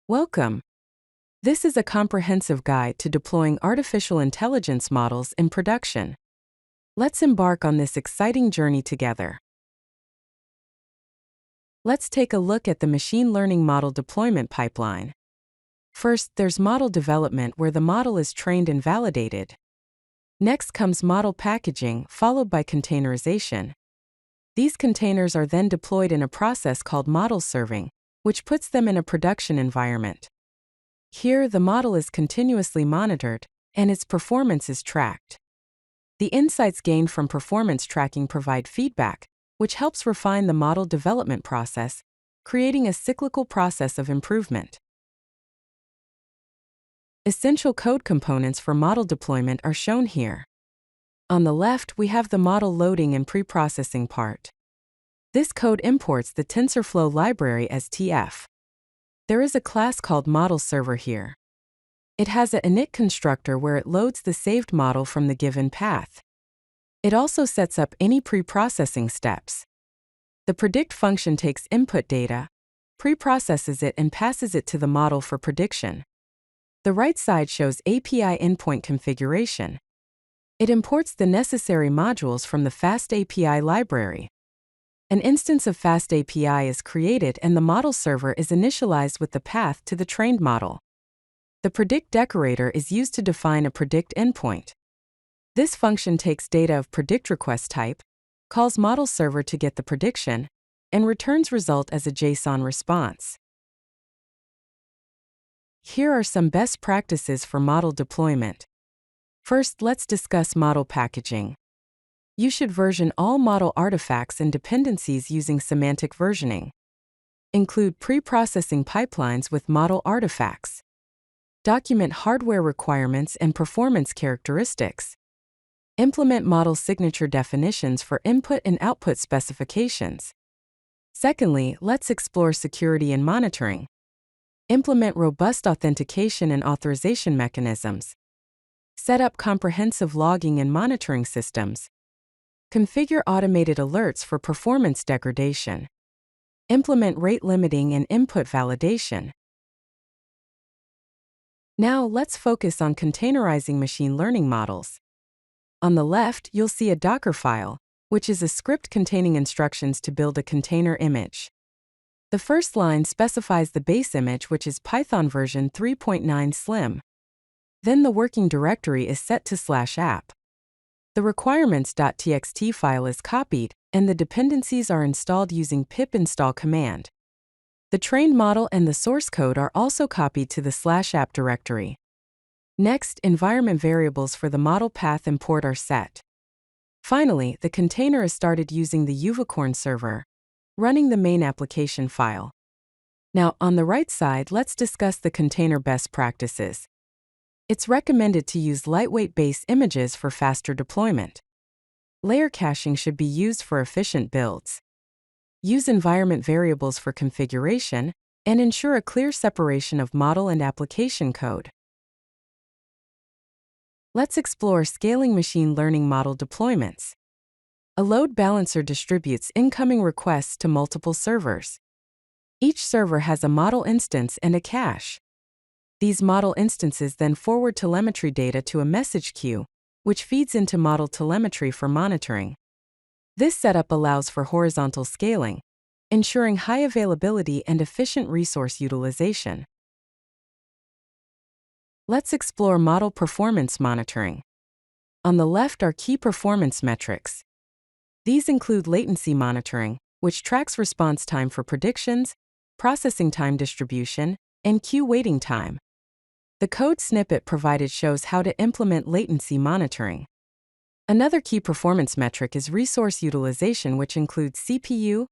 Welcome. This is a comprehensive guide to deploying artificial intelligence models in production. Let's embark on this exciting journey together. Let's take a look at the machine learning model deployment pipeline. First, there's model development, where the model is trained and validated. Next comes model packaging, followed by containerization. These containers are then deployed in a process called model serving, which puts them in a production environment. Here, the model is continuously monitored, and its performance is tracked. The insights gained from performance tracking provide feedback, which helps refine the model development process, creating a cyclical process of improvement. Essential code components for model deployment are shown here. On the left, we have the model loading and preprocessing part. This code imports the TensorFlow library as TF. There is a class called model server here. It has an init constructor where it loads the saved model from the given path. It also sets up any preprocessing steps. The predict function takes input data, preprocesses it, and passes it to the model for prediction. The right side shows API endpoint configuration. It imports the necessary modules from the FastAPI library. An instance of FastAPI is created and the model server is initialized with the path to the trained model. The predict decorator is used to define a predict endpoint. This function takes data of predict request type, calls model server to get the prediction, and returns result as a JSON response. Here are some best practices for model deployment. First, let's discuss model packaging. You should version all model artifacts and dependencies using semantic versioning. Include preprocessing pipelines with model artifacts. Document hardware requirements and performance characteristics. Implement model signature definitions for input and output specifications. Secondly, let's explore security and monitoring. Implement robust authentication and authorization mechanisms. Set up comprehensive logging and monitoring systems. Configure automated alerts for performance degradation. Implement rate limiting and input validation. Now let's focus on containerizing machine learning models. On the left, you'll see a Docker file, which is a script containing instructions to build a container image. The first line specifies the base image, which is Python version 3.9 Slim. Then the working directory is set to /app. The requirements.txt file is copied, and the dependencies are installed using pip install command. The trained model and the source code are also copied to the /app directory. Next, environment variables for the model path import are set. Finally, the container is started using the Unicorn server, running the main application file. Now, on the right side, let's discuss the container best practices. It's recommended to use lightweight base images for faster deployment. Layer caching should be used for efficient builds. Use environment variables for configuration, and ensure a clear separation of model and application code. Let's explore scaling machine learning model deployments. A load balancer distributes incoming requests to multiple servers. Each server has a model instance and a cache. These model instances then forward telemetry data to a message queue, which feeds into model telemetry for monitoring. This setup allows for horizontal scaling, ensuring high availability and efficient resource utilization. Let's explore model performance monitoring. On the left are key performance metrics. These include latency monitoring, which tracks response time for predictions, processing time distribution, and queue waiting time. The code snippet provided shows how to implement latency monitoring. Another key performance metric is resource utilization, which includes CPU,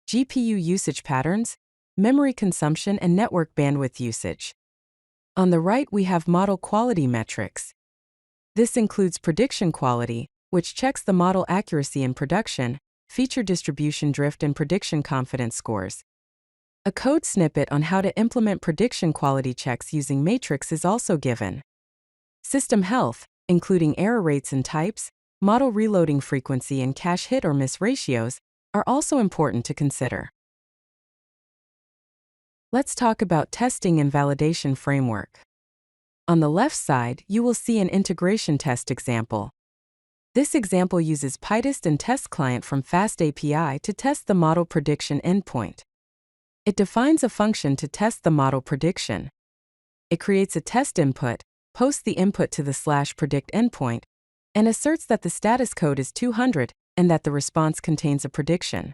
GPU usage patterns, memory consumption, and network bandwidth usage. On the right, we have model quality metrics. This includes prediction quality, which checks the model accuracy in production, feature distribution drift, and prediction confidence scores. A code snippet on how to implement prediction quality checks using Matrix is also given. System health, including error rates and types, model reloading frequency, and cache hit or miss ratios, are also important to consider. Let's talk about testing and validation framework. On the left side, you will see an integration test example. This example uses PyTest and Test Client from FastAPI to test the model prediction endpoint. It defines a function to test the model prediction. It creates a test input, posts the input to the /predict endpoint, and asserts that the status code is 200 and that the response contains a prediction.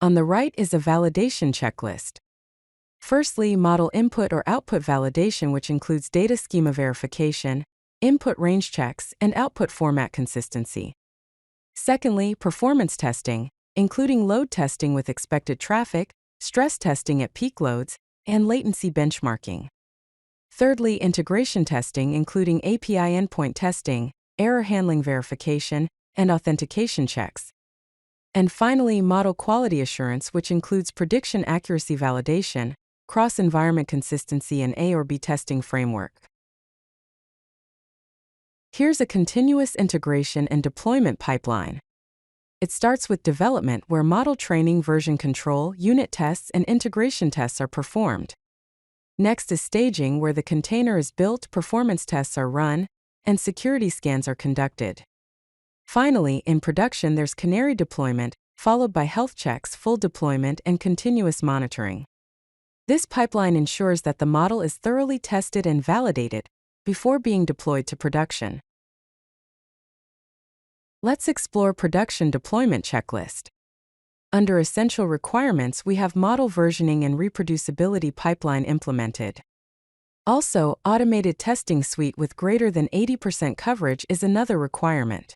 On the right is a validation checklist. Firstly, model input or output validation, which includes data schema verification, input range checks, and output format consistency. Secondly, performance testing, including load testing with expected traffic, stress testing at peak loads, and latency benchmarking. Thirdly, integration testing, including API endpoint testing, error handling verification, and authentication checks. And finally, model quality assurance, which includes prediction accuracy validation, cross-environment consistency, and A or B testing framework. Here's a continuous integration and deployment pipeline. It starts with development, where model training, version control, unit tests, and integration tests are performed. Next is staging, where the container is built, performance tests are run, and security scans are conducted. Finally, in production, there's canary deployment, followed by health checks, full deployment, and continuous monitoring. This pipeline ensures that the model is thoroughly tested and validated before being deployed to production. Let's explore production deployment checklist. Under essential requirements, we have model versioning and reproducibility pipeline implemented. Also, automated testing suite with greater than 80% coverage is another requirement.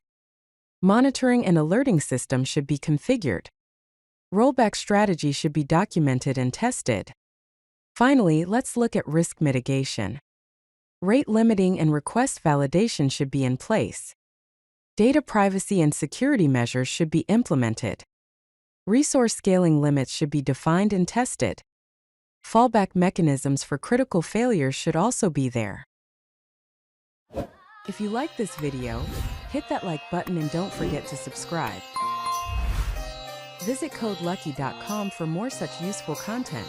Monitoring and alerting system should be configured. Rollback strategy should be documented and tested. Finally, let's look at risk mitigation. Rate limiting and request validation should be in place. Data privacy and security measures should be implemented. Resource scaling limits should be defined and tested. Fallback mechanisms for critical failures should also be there. If you like this video, hit that like button and don't forget to subscribe. Visit codelucky.com for more such useful content.